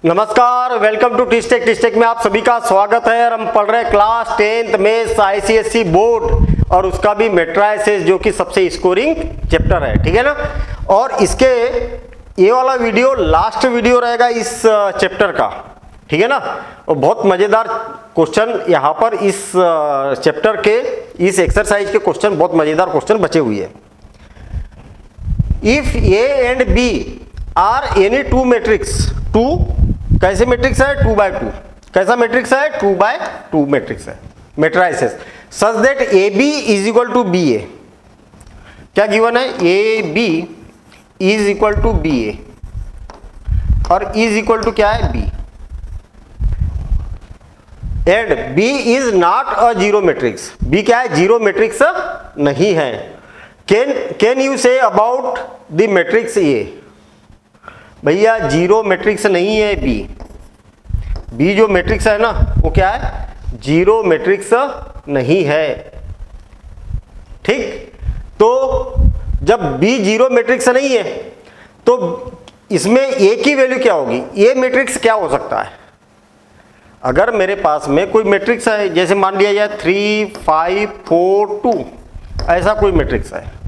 नमस्कार, welcome to टिस्टेक में आप सभी का स्वागत है। और हम पढ़ रहे हैं क्लास 10th में आईसीएसई बोर्ड और उसका भी मैट्रिसेस जो कि सबसे स्कोरिंग चैप्टर है, ठीक है ना। और इसके ये वाला वीडियो लास्ट वीडियो रहेगा इस चैप्टर का, ठीक है ना। और बहुत मजेदार क्वेश्चन यहाँ पर इस चैप्टर के इस एक्सरसाइज के क्वेश्चन, बहुत मजेदार क्वेश्चन बचे हुए हैं। If A and B are any two matrix, two कैसे मैट्रिक्स है, 2x2 कैसा मैट्रिक्स है, 2x2 मैट्रिक्स है, matrices such that A B is equal to B A. क्या गिवन है, A B is equal to B A और is equal to क्या है, B. And B is not a zero matrix, B क्या है, zero matrix नहीं है। Can you say about the matrix A, भैया जीरो मैट्रिक्स नहीं है बी जो मैट्रिक्स है ना वो क्या है, जीरो मैट्रिक्स नहीं है, ठीक। तो जब बी जीरो मैट्रिक्स नहीं है तो इसमें ए की वैल्यू क्या होगी, ए मैट्रिक्स क्या हो सकता है। अगर मेरे पास में कोई मैट्रिक्स है, जैसे मान लिया जाए 3 5 4 2 ऐसा कोई मैट्रिक्स है,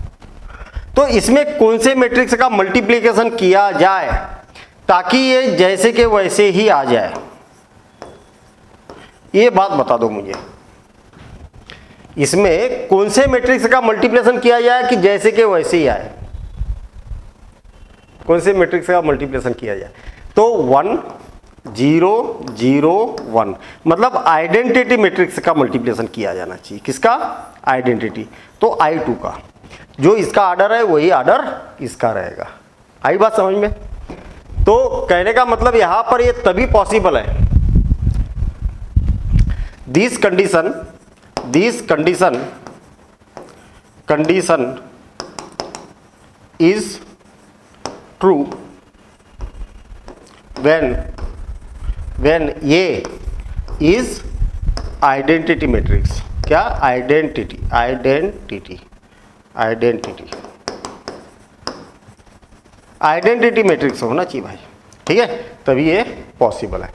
तो इसमें कौन से मैट्रिक्स का मल्टीप्लिकेशन किया जाए ताकि ये जैसे के वैसे ही आ जाए, ये बात बता दो मुझे। इसमें कौन से मैट्रिक्स का मल्टीप्लिकेशन किया जाए कि जैसे के वैसे ही आए, कौन से मैट्रिक्स का मल्टीप्लिकेशन किया जाए। तो 1 0 0 1 मतलब आइडेंटिटी मैट्रिक्स का मल्टीप्लिकेशन किया जाना चाहिए। किसका, आइडेंटिटी। तो I2 का जो इसका आर्डर है वही आर्डर इसका रहेगा। आई बात समझ में। तो कहने का मतलब यहां पर ये तभी पॉसिबल है, this condition is true when A is identity matrix. क्या, आइडेंटिटी मैट्रिक्स होना चाहिए भाई, ठीक है, तभी ये पॉसिबल है।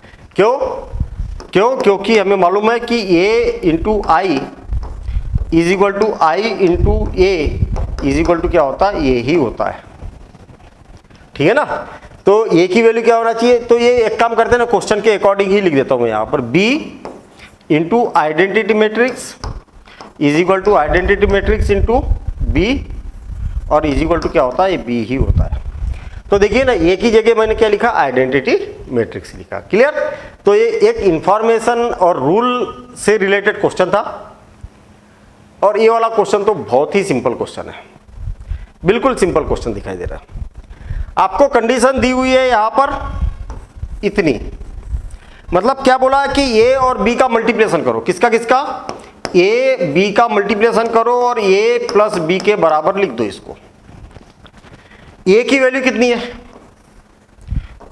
क्योंकि हमें मालूम है कि a into I is equal to I into A is equal to क्या होता है, ये ही होता है, ठीक है ना। तो a की वैल्यू क्या होना चाहिए, तो ये एक काम करते हैं ना, क्वेश्चन के अकॉर्डिंग ही लिख देता हूं मैं यहाँ पर, b into identity matrix is equal to identity matrix into B और इज इक्वल टू क्या होता है, बी ही होता है। तो देखिए ना, ए की जगह मैंने क्या लिखा, आइडेंटिटी मैट्रिक्स लिखा। क्लियर। तो ये एक इंफॉर्मेशन और रूल से रिलेटेड क्वेश्चन था और ये वाला क्वेश्चन तो बहुत ही सिंपल क्वेश्चन है, बिल्कुल सिंपल क्वेश्चन दिखाई दे रहा है। आपको कंडीशन दी हुई है यहां पर इतनी, मतलब क्या बोला है कि ए और बी का मल्टीप्लिकेशन करो। किसका किसका, ए बी का मल्टीप्लिकेशन करो और ए प्लस बी के बराबर लिख दो इसको। ए की वैल्यू कितनी है,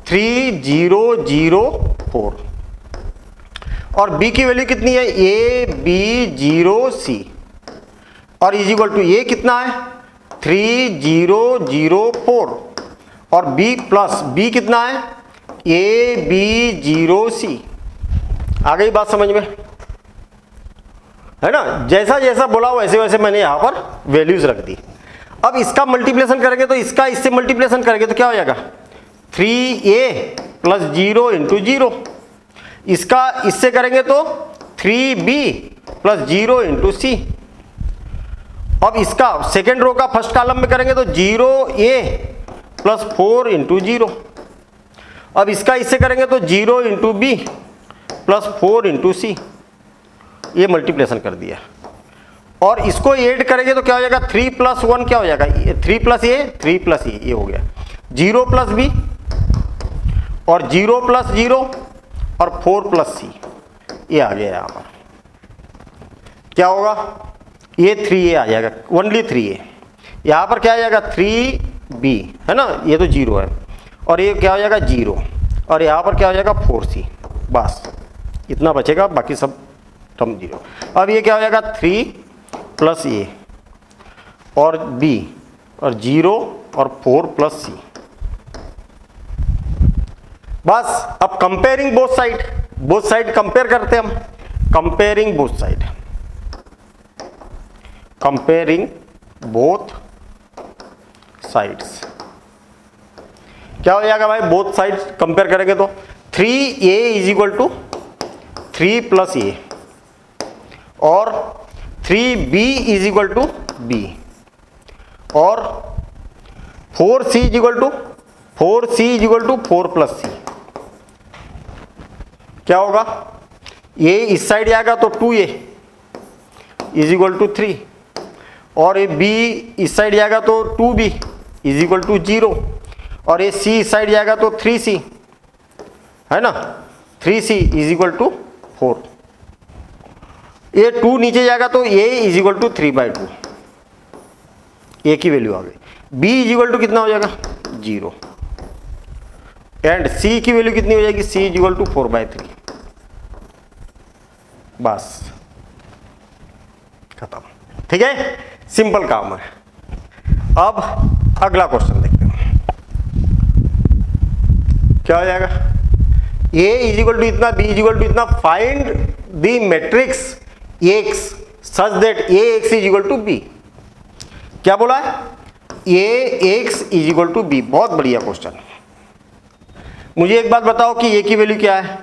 3004 और बी की वैल्यू कितनी है, AB0C और इज इक्वल टू ए कितना है 3004 और बी प्लस बी कितना है AB0C। आ गई बात समझ में, है ना। जैसा जैसा बोला वैसे वैसे मैंने यहां पर वैल्यूज रख दी। अब इसका मल्टीप्लिकेशन करेंगे तो इसका इससे मल्टीप्लिकेशन करेंगे तो क्या हो जाएगा, 3a प्लस 0 इंटू 0। इसका इससे करेंगे तो 3b प्लस 0 इंटू सी। अब इसका सेकेंड रो का फर्स्ट कॉलम में करेंगे तो 0a प्लस 4 इंटू 0। अब इसका इससे करेंगे तो 0 इंटू बी प्लस 4 इंटू सी। ये मल्टीप्लिकेशन कर दिया और इसको ऐड करेंगे तो क्या हो जाएगा, 3 प्लस 1 क्या हो जाएगा, 3 प्लस ए, ये हो गया 0 प्लस बी और 0 प्लस 0 और 4 प्लस सी, ये आ गया। यहां पर क्या होगा, ये 3a आ जाएगा, ओनली 3a। यहां पर क्या आ जाएगा 3b, है ना, ये तो 0 है और ये क्या हो जाएगा 0 और यहां पर क्या हो जाएगा 4c। बस इतना बचेगा, बाकी सब टर्म 0। अब ये क्या हो जाएगा 3 प्लस ए और बी और 0 और 4 प्लस सी। बस अब कंपेयरिंग बोथ साइड कंपेयर करते हैं हम, comparing both side, comparing both sides क्या हो जाएगा भाई, बोथ साइड कंपेयर करेंगे तो 3a is equal to 3 plus A और 3b is equal to b और 4c is equal to 4 plus C. क्या होगा, a इस साइड आएगा तो 2a इज इक्वल टू 3 और ये b इस साइड जाएगा तो 2b इज इक्वल टू 0 और ये c इस साइड जाएगा तो 3c है ना, 3c इज इक्वल टू 4। ये 2 नीचे जाएगा तो a is equal to 3/2, a की वैल्यू आ गई। b इज इक्वल टू कितना हो जाएगा 0 एंड c की वैल्यू कितनी हो जाएगी, c इज इक्वल टू 4/3। बस खत्म, ठीक है, सिंपल काम है। अब अगला क्वेश्चन देखते हैं क्या हो जाएगा, a इज इक्वल टू इतना, b इज इक्वल टू इतना, find the matrix x such that ax is equal to b। क्या बोला है, ax is equal to b। बहुत बढ़िया क्वेश्चन। मुझे एक बात बताओ कि a की वैल्यू क्या है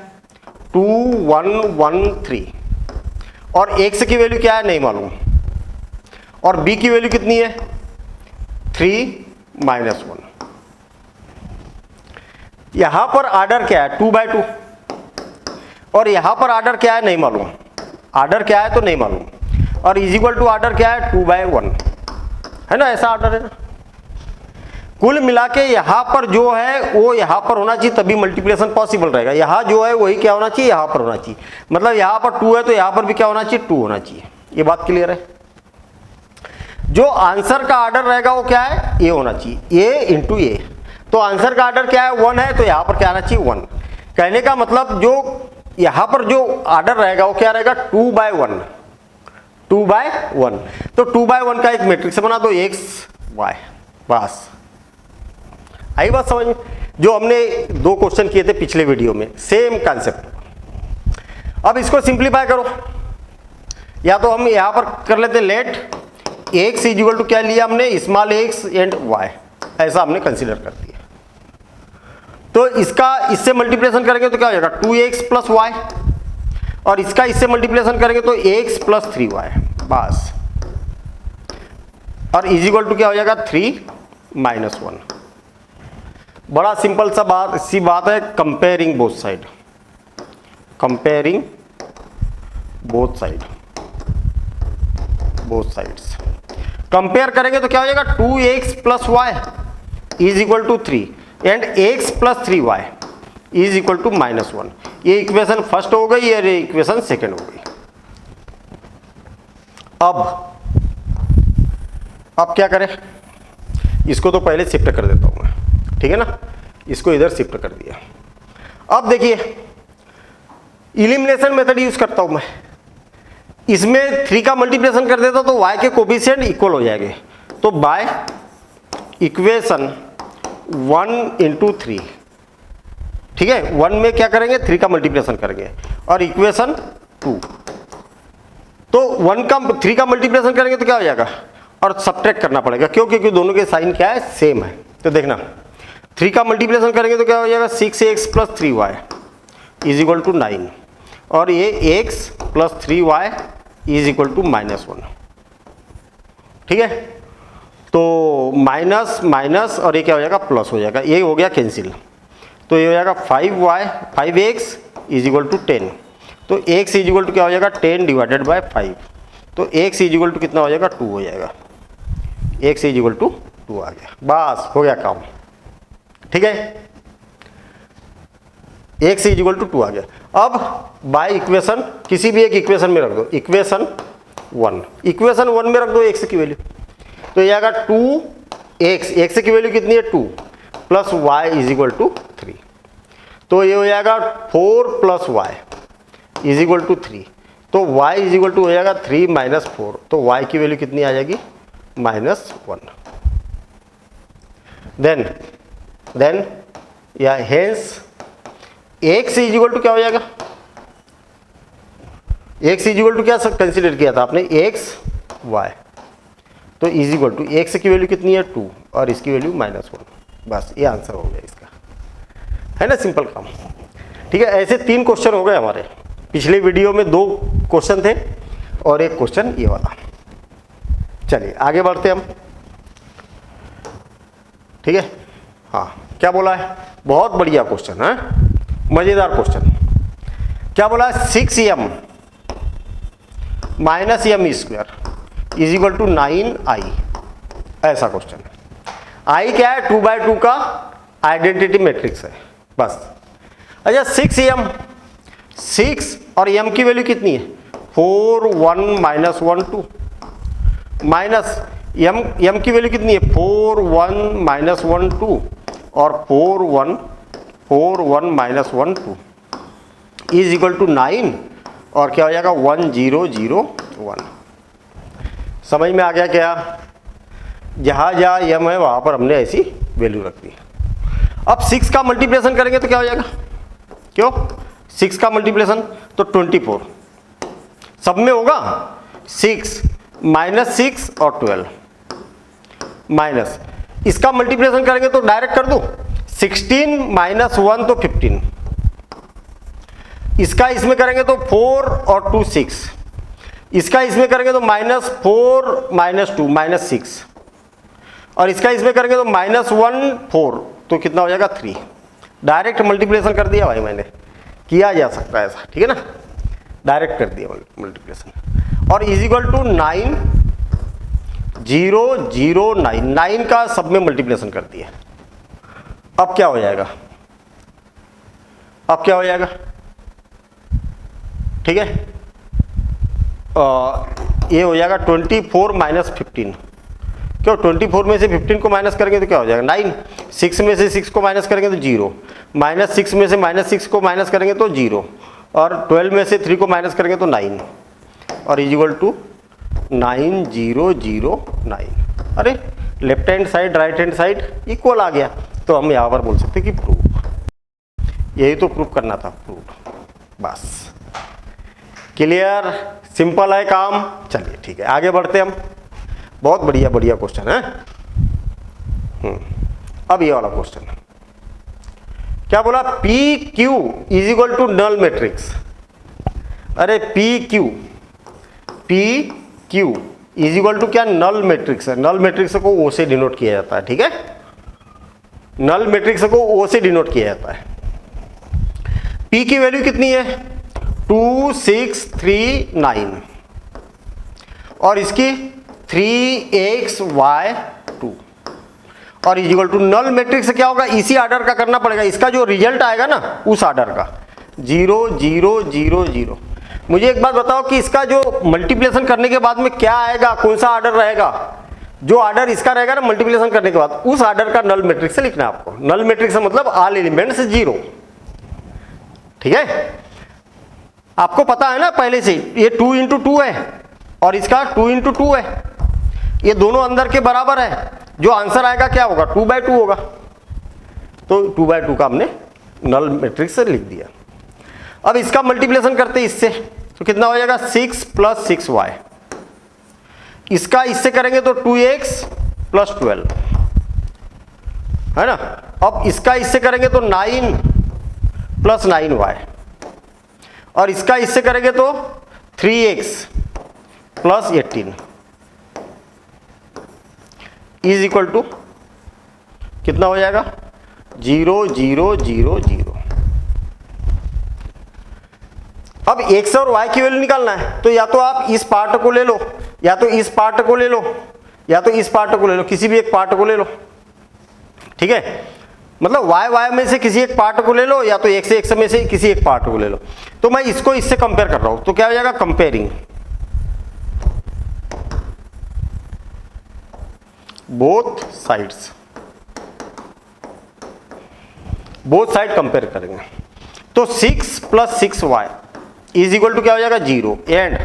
2 1 1 3 और x की वैल्यू क्या है नहीं मालूम और b की वैल्यू कितनी है 3 -1। यहां पर आर्डर क्या है 2/2 और यहां पर आर्डर क्या है नहीं मालूम, आर्डर क्या है तो नहीं मालूम और इज इक्वल टू आर्डर क्या है 2/1 है ना, ऐसा आर्डर है ना। कुल मिला के यहां पर जो है वो यहां पर होना चाहिए तभी मल्टीप्लिकेशन पॉसिबल रहेगा। यहां जो है वही क्या होना चाहिए यहां पर होना चाहिए, मतलब यहां पर 2 है तो यहां पर भी क्या होना चाहिए 2 होना चाहिए। ये बात क्लियर है। जो आंसर का आर्डर रहेगा वो क्या है ए होना चाहिए, ए इंटू ए। तो आंसर का आर्डर क्या है 1 है तो यहां पर क्या आना चाहिए 1। कहने का मतलब जो यहां पर जो आर्डर रहेगा वो क्या रहेगा 2/1, 2/1। तो 2/1 का एक मैट्रिक्स बना दो x y, बस आई बात समझ में। जो हमने 2 क्वेश्चन किए थे पिछले वीडियो में, सेम कंसेप्ट। अब इसको सिंप्लीफाई करो, या तो हम यहां पर कर लेते let x is equal to क्या लिया हमने स्मॉल x एंड y, ऐसा हमने कंसीडर कर दिया। तो इसका इससे मल्टीप्लिकेशन करेंगे तो क्या हो जाएगा 2x प्लस y और इसका इससे मल्टीप्लिकेशन करेंगे तो x प्लस 3y, बस। और इज इक्वल टू क्या हो जाएगा 3 -1। बड़ा सिंपल सा बात है, comparing both side, comparing both sides. Compare करेंगे तो क्या हो जाएगा 2x plus y is equal to 3 and x plus 3y is equal to -1। ये इक्वेशन फर्स्ट हो गई और ये इक्वेशन सेकेंड हो गई। अब क्या करें, इसको तो पहले शिफ्ट कर देता हूं मैं, ठीक है ना, इसको इधर शिफ्ट कर दिया। अब देखिए इलिमिनेशन मेथड यूज करता हूं मैं, इसमें 3 का मल्टीप्लिकेशन कर देता तो y के कोफिशिएंट इक्वल हो जाएंगे। तो बाय इक्वेशन 1 इंटू 3, ठीक है, 1 में क्या करेंगे 3 का मल्टीप्लिकेशन करेंगे और इक्वेशन 2। तो 3 का मल्टीप्लिकेशन करेंगे तो क्या हो जाएगा और सब्ट्रैक्ट करना पड़ेगा, क्यों, क्योंकि दोनों के साइन क्या है सेम है। तो देखना 3 का मल्टीप्लिकेशन करेंगे तो क्या हो जाएगा 6x plus 3y is equal to 9 और ये x plus 3y is equal to -1, ठीक है। तो माइनस माइनस और ये क्या हो जाएगा प्लस हो जाएगा, ये हो गया कैंसिल। तो ये हो जाएगा 5x इज इक्वल टू 10। तो x इज इक्वल टू क्या हो जाएगा 10 डिवाइडेड बाय 5। तो x इज इक्वल टू कितना हो जाएगा 2 हो जाएगा, x इज इक्वल टू 2 आ गया, बस हो गया काम, ठीक है। x इज इक्वल टू 2 आ गया। अब बाय इक्वेशन किसी भी एक इक्वेशन में रख दो, इक्वेशन 1 में रख दो x की वैल्यू, तो ये आएगा 2x की वैल्यू कितनी है 2 plus y is equal to 3। तो ये हो जाएगा 4 plus y is equal to 3। तो y इज इक्वल टू हो जाएगा 3 माइनस 4। तो y की वैल्यू कितनी आ जाएगी -1। देन या hence X is equal to क्या हो जाएगा, एक्स इज इक्वल टू क्या कंसिडर किया था आपने, एक्स वाई, तो इज इक्वल टू एक्स की वैल्यू कितनी है 2 और इसकी वैल्यू -1, बस ये आंसर हो गया इसका, है ना, सिंपल काम। ठीक है, ऐसे 3 क्वेश्चन हो गए हमारे। पिछले वीडियो में 2 क्वेश्चन थे और 1 क्वेश्चन ये वाला। चलिए आगे बढ़ते हम। ठीक है, हाँ क्या बोला है, बहुत बढ़िया क्वेश्चन है, मजेदार क्वेश्चन। क्या बोला है, 6m minus m square is equal to 9i, ऐसा क्वेश्चन है। i क्या है, 2/2 का आइडेंटिटी मैट्रिक्स है बस। अच्छा 6m, 6 और m की वैल्यू कितनी है, 4 1 -1 2, माइनस m की वैल्यू कितनी है, 4 1 -1 2 और 4 1 -1 2 इज इक्वल टू 9 और क्या हो जाएगा 1 0 0 1। समझ में आ गया क्या, जहाँ जहाँ m है वहाँ पर हमने ऐसी वैल्यू रख दी। अब 6 का मल्टीप्लिकेशन करेंगे तो क्या हो जाएगा, क्यों 6 का मल्टीप्लिकेशन तो 24 सब में होगा, 6 -6 और 12 माइनस, इसका मल्टीप्लिकेशन करेंगे तो डायरेक्ट कर दूं, 16 -1 तो 15, इसका इसमें करेंगे तो 4 और 2 6, इसका इसमें करेंगे तो -4 -2 -6 और इसका इसमें करेंगे तो -1 4, तो कितना हो जाएगा 3। डायरेक्ट मल्टीप्लिकेशन कर दिया भाई मैंने, किया जा सकता है ऐसा, ठीक है ना, डायरेक्ट कर दिया मल्टीप्लिकेशन। और इज इक्वल टू 9 0 0 9, 9 का सब में मल्टीप्लिकेशन कर दिया। अब क्या हो जाएगा, अब क्या हो जाएगा, ठीक है, ये हो जाएगा 24 -15, क्यों 24 में से 15 को माइनस करेंगे तो क्या हो जाएगा 9, 6 में से 6 को माइनस करेंगे तो 0, -6 में से -6 को माइनस करेंगे तो 0 और 12 में से 3 को माइनस करेंगे तो 9 और इज इक्वल टू 9 0 0 9। अरे left hand side right hand side equal आ गया, तो हम यहाँ पर बोल सकते हैं कि प्रूफ, यही तो प्रूफ करना था, प्रूफ, बस क्लियर, सिंपल है काम। चलिए ठीक है आगे बढ़ते हम, बहुत बढ़िया बढ़िया क्वेश्चन है। अब ये वाला क्वेश्चन क्या बोला, P Q is equal to null matrix. अरे P Q is equal to क्या, नल मैट्रिक्स है। नल मैट्रिक्स को ओ से डिनोट किया जाता है, ठीक है, नल मैट्रिक्स को ओ से डिनोट किया जाता है। पी की वैल्यू कितनी है 2 6 3 9 और इसकी 3xy 2 और is equal to null matrix क्या होगा, इसी आर्डर का करना पड़ेगा, इसका जो रिजल्ट आएगा ना उस आर्डर का 0 0 0 0। मुझे एक बात बताओ कि इसका जो मल्टीप्लिकेशन करने के बाद में क्या आएगा, कौन सा आर्डर रहेगा, जो आर्डर इसका रहेगा ना मल्टीप्लिकेशन करने के बाद उस आर्डर का नल मैट्रिक्स से लिखना है आपको। नल मैट्रिक्स मतलब ऑल एलिमेंट्स 0, ठीक है, आपको पता है ना पहले से, ये 2 × 2 है और इसका 2 × 2 है, ये दोनों अंदर के बराबर है, जो आंसर आएगा क्या होगा 2/2 होगा, तो 2/2 का हमने नल मैट्रिक्स से लिख दिया। अब इसका मल्टीप्लिकेशन करते हैं इससे, तो कितना हो जाएगा 6 + 6y, इसका इससे करेंगे तो 2x + 12, है ना। अब इसका इससे करेंगे तो 9 + 9y और इसका इससे करेंगे तो 3x + 18 इज इक्वल टू कितना हो जाएगा 0 0 0 0। अब x और y की वैल्यू निकालना है, तो या तो आप इस पार्ट को ले लो, या तो इस पार्ट को ले लो, या तो इस पार्ट को ले लो, किसी भी एक पार्ट को ले लो, ठीक है, मतलब y में से किसी एक पार्ट को ले लो या तो x में से किसी एक पार्ट को ले लो। तो मैं इसको इससे कंपेयर कर रहा हूं, तो क्या हो जाएगा comparing both sides, both side compare करेंगे, तो 6 + 6y इज इक्वल टू क्या हो जाएगा 0 and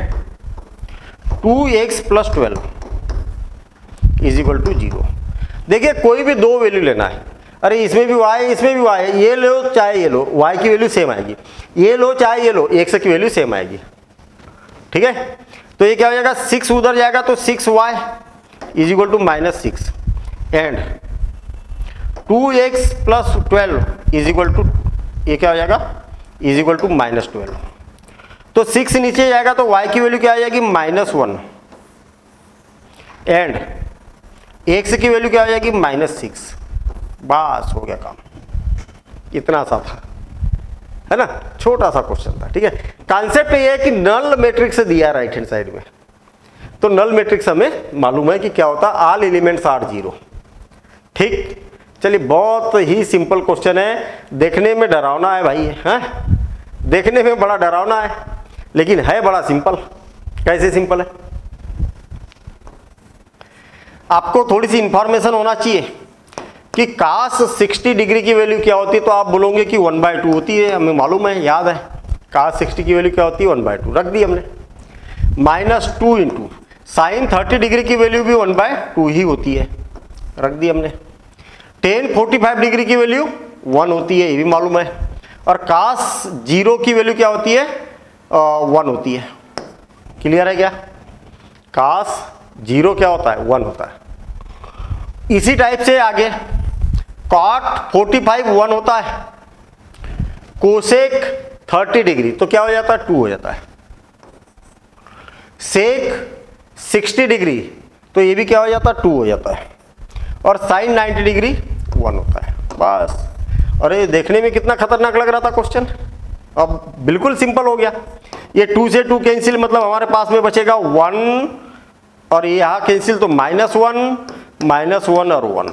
2x + 12 is equal to 0। देखिए कोई भी दो वैल्यू लेना है, अरे इसमें भी y है, इसमें भी y है, ये लो चाहे ये लो, y की वैल्यू सेम आएगी, ये लो चाहे ये लो, x की वैल्यू सेम आएगी। ठीक है, तो ये क्या हो जाएगा, 6 उधर जाएगा तो 6y is equal to -6 and 2x plus 12 is equal to, ये क्या हो जाएगा, इज इक्वल टू -12। तो 6 नीचे जाएगा तो y की वैल्यू क्या आ जाएगी, -1 एंड x की वैल्यू क्या हो जाएगी, -6। बस हो गया काम, इतना सा था, है ना, छोटा सा क्वेश्चन था। ठीक है, कॉन्सेप्ट ये है कि नल मैट्रिक्स दिया राइट हैंड साइड में, तो नल मैट्रिक्स हमें मालूम है कि क्या होता है, ऑल एलिमेंट्स आर 0। ठीक, चलिए बहुत ही सिंपल क्वेश्चन है, देखने में डरावना है भाई, है देखने में बड़ा डरावना है, लेकिन है बड़ा सिंपल। कैसे सिंपल है, आपको थोड़ी सी इंफॉर्मेशन होना चाहिए कि cos 60 डिग्री की वैल्यू क्या होती है, तो आप बोलोगे कि 1/2 होती है, हमें मालूम है, याद है cos 60 की वैल्यू क्या होती है, 1/2 रख दी हमने। -2 इंटू साइन 30 डिग्री की वैल्यू भी 1/2 ही होती है, रख दी हमने। tan 45 डिग्री की वैल्यू 1 होती है, ये भी मालूम है। और cos 0 की वैल्यू क्या होती है, 1 होती है। क्लियर है क्या, cos 0 क्या होता है, 1 होता है। इसी टाइप से आगे cot 45 1 होता है, कोसेक 30 डिग्री तो क्या हो जाता है, 2 हो जाता है। सेक 60 डिग्री तो ये भी क्या हो जाता है, 2 हो जाता है। और साइन 90 डिग्री 1 होता है, बस। अरे देखने में कितना खतरनाक लग रहा था क्वेश्चन, अब बिल्कुल सिंपल हो गया। ये 2 से 2 कैंसिल, मतलब हमारे पास में बचेगा 1 और ये यहाँ कैंसिल तो -1 और 1,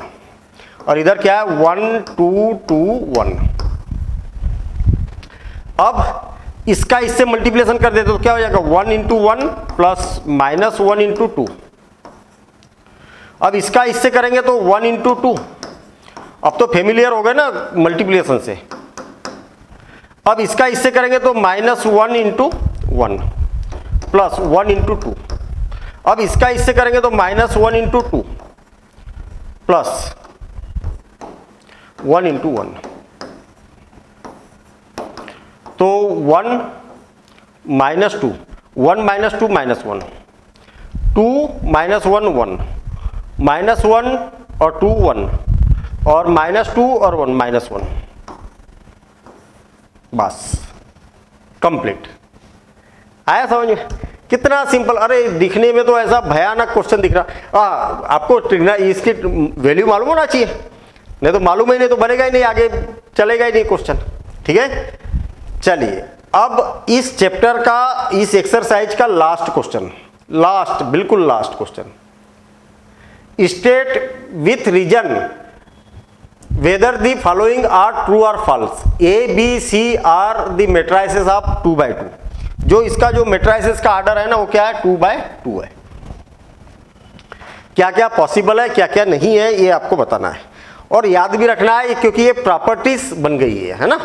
और इधर क्या है 1 2 2 1। अब इसका इससे मल्टीप्लिकेशन कर देते तो क्या हो जाएगा, 1 इंटू 1 प्लस -1 इंटू 2। अब इसका इससे करेंगे तो 1 इंटू 2, अब तो फेमिलियर हो गए ना मल्टीप्लिकेशन से। अब इसका इससे करेंगे तो -1 इंटू 1 प्लस 1 इंटू 2। अब इसका इससे करेंगे तो -1 इंटू 2 प्लस 1 इंटू 1, तो 1 -2, 1 -2 -1, 2 -1 1, -1 और 2 1, और -2 और 1 -1, बस कंप्लीट। आया समझ में, कितना सिंपल। अरे दिखने में तो ऐसा भयानक क्वेश्चन दिख रहा, आपको इसकी वैल्यू मालूम होना चाहिए, नहीं तो मालूम ही नहीं तो बनेगा ही नहीं, आगे चलेगा ही नहीं क्वेश्चन। ठीक है, चलिए अब इस चैप्टर का, इस एक्सरसाइज का लास्ट क्वेश्चन, लास्ट बिल्कुल लास्ट question, state with reason whether the following are true और false. A B C are the matrices of 2/2। जो इसका जो मेट्राइसेस का आर्डर है ना, वो क्या है, 2/2 है। क्या क्या पॉसिबल है, क्या क्या नहीं है, ये आपको बताना है और याद भी रखना है, क्योंकि ये प्रॉपर्टीज बन गई है ना।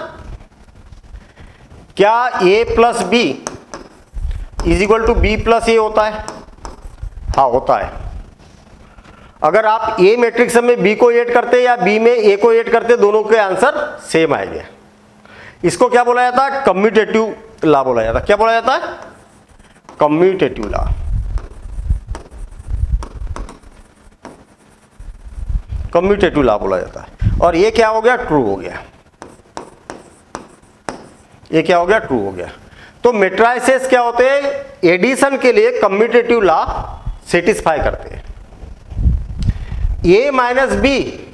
क्या a plus B is equal to B plus A होता है, हाँ होता है। अगर आप A मैट्रिक्स में B को ऐड करते या B में A को ऐड करते, दोनों के आंसर सेम आएंगे। इसको क्या बोला जाता है, कम्यूटेटिव लॉ बोला जाता है। क्या बोला जाता है, कम्यूटेटिव लॉ। कम्यूटेटिव लॉ बोला जाता है। और ये क्या हो गया, ट्रू हो गया। ये क्या हो गया, ट्रू हो गया। तो मेट्राइसेस क्या होते हैं, एडिशन के लिए कम्यूटेटिव लॉ सेटिस्फाई करते हैं। a माइनस बी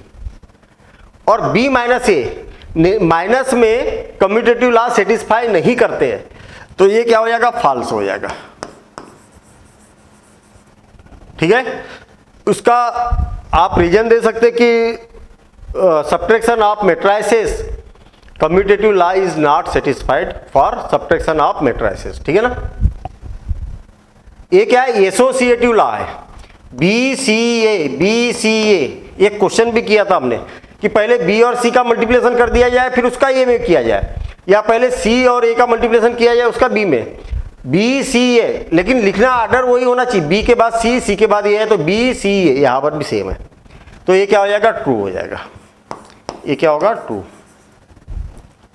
और b माइनस ए माइनस में कम्यूटेटिव लॉ सेटिस्फाई नहीं करते हैं, तो ये क्या हो जाएगा, फॉल्स हो जाएगा। ठीक है, उसका आप रीजन दे सकते कि subtraction of matrices, commutative law is not satisfied for subtraction of matrices. ठीक है ना। ये क्या है, एसोसिएटिव लॉ है, BCA। एक क्वेश्चन भी किया था हमने कि पहले B और C का मल्टीप्लिकेशन कर दिया जाए, फिर उसका A में किया जाए, या पहले C और A का मल्टीप्लिकेशन किया जाए उसका B में, BCA। लेकिन लिखना ऑर्डर वही होना चाहिए, B के बाद C, C के बाद A है, तो BCA यहाँ पर भी सेम है। तो ये क्या हो जाएगा, ट्रू हो जाएगा। ये क्या होगा, ट्रू।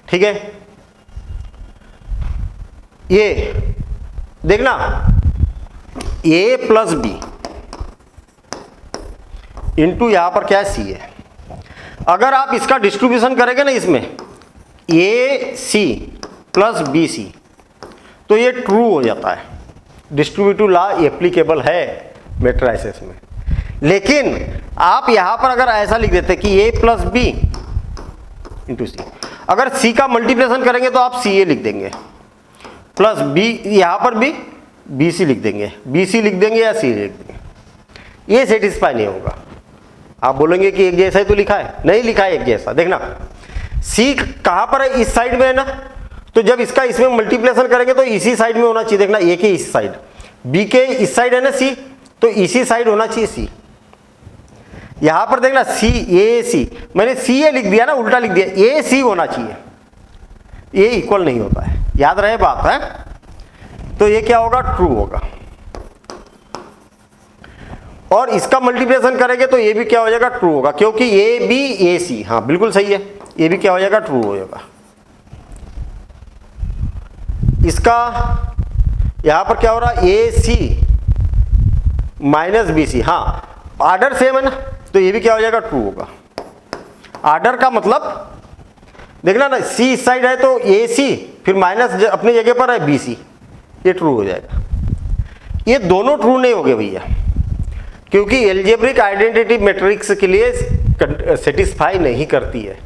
ठीक है, ये देखना a प्लस बी इंटू यहां पर क्या है, सी है। अगर आप इसका डिस्ट्रीब्यूशन करेंगे ना इसमें ए सी प्लस बी सी, तो ये ट्रू हो जाता है। डिस्ट्रीब्यूटिव लॉ एप्लीकेबल है मैट्रिसेस में। लेकिन आप यहां पर अगर ऐसा लिख देते कि ए प्लस बी इंटू सी, अगर सी का मल्टीप्लिकेशन करेंगे तो आप सी ए लिख देंगे, प्लस बी यहां पर भी बी सी लिख देंगे, बी सी लिख देंगे या सी लिख देंगे। ये सेटिस्फाई नहीं होगा। आप बोलेंगे कि एक जैसा ही तो लिखा है, नहीं लिखा है एक जैसा। देखना सी कहां पर है, इस साइड में है ना, तो जब इसका इसमें मल्टीप्लिकेशन करेंगे तो इसी साइड में होना चाहिए। देखना ए के इस साइड, बी के इस साइड है ना सी, तो इसी साइड होना चाहिए सी। यहां पर देखना सी ए सी, मैंने सी ए लिख दिया ना, उल्टा लिख दिया, ए सी होना चाहिए, ये इक्वल नहीं होता है, याद रहे बात है। तो ये क्या होगा, ट्रू होगा। और इसका मल्टीप्लिकेशन करेंगे तो ये भी क्या हो जाएगा, ट्रू होगा, क्योंकि ए बी ए सी, हाँ बिल्कुल सही है, ये भी क्या हो जाएगा, ट्रू हो जाएगा। इसका यहां पर क्या हो रहा है, ए सी माइनस बी सी, हाँ आर्डर सेम है ना, तो ये भी क्या हो जाएगा, ट्रू होगा। आर्डर का मतलब देखना ना, सी इस साइड है तो ए सी, फिर माइनस अपनी जगह पर है बी सी, ये ट्रू हो जाएगा। ये दोनों ट्रू नहीं हो गए भैया, क्योंकि एल्जेब्रिक आइडेंटिटी मैट्रिक्स के लिए सेटिस्फाई नहीं करती है।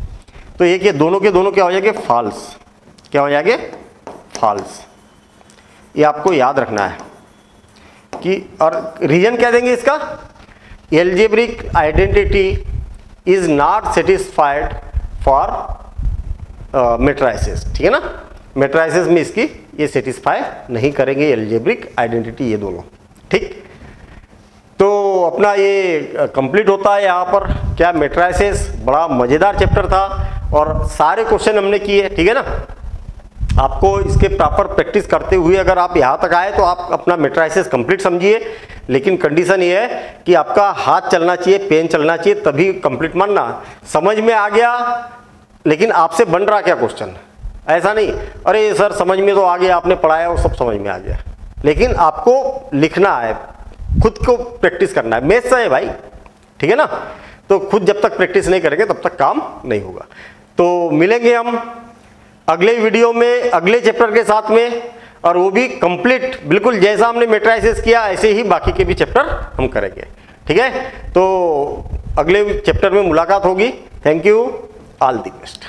तो ये दोनों के दोनों क्या हो जाएंगे, फॉल्स। क्या हो जाएंगे, फॉल्स। ये आपको याद रखना है कि, और रीजन क्या देंगे इसका, algebraic identity is not satisfied for matrices. ठीक है ना, मैट्रिसेस में इसकी ये सेटिस्फाई नहीं करेंगे एल्जेब्रिक आइडेंटिटी, ये दोनों। ठीक, तो अपना ये कंप्लीट होता है यहाँ पर क्या, मैट्रिसेस। बड़ा मजेदार चैप्टर था और सारे क्वेश्चन हमने किए। ठीक है ना, आपको इसके प्रॉपर प्रैक्टिस करते हुए अगर आप यहाँ तक आए तो आप अपना मैट्रिसेस कंप्लीट समझिए। लेकिन कंडीशन ये है कि आपका हाथ चलना चाहिए, पेन चलना चाहिए, तभी कंप्लीट मानना। समझ में आ गया, लेकिन आपसे बन रहा क्या क्वेश्चन, ऐसा नहीं अरे सर समझ में तो आ गया, आपने पढ़ाया वो सब समझ में आ गया, लेकिन आपको लिखना है, खुद को प्रैक्टिस करना है। मैथ्स है भाई, ठीक है ना, तो खुद जब तक प्रैक्टिस नहीं करेंगे तब तक काम नहीं होगा। तो मिलेंगे हम अगले वीडियो में अगले चैप्टर के साथ में, और वो भी कंप्लीट बिल्कुल जैसा हमने मैट्रिसेस किया ऐसे ही बाकी के भी चैप्टर हम करेंगे। ठीक है, तो अगले चैप्टर में मुलाकात होगी। Thank you, all the best.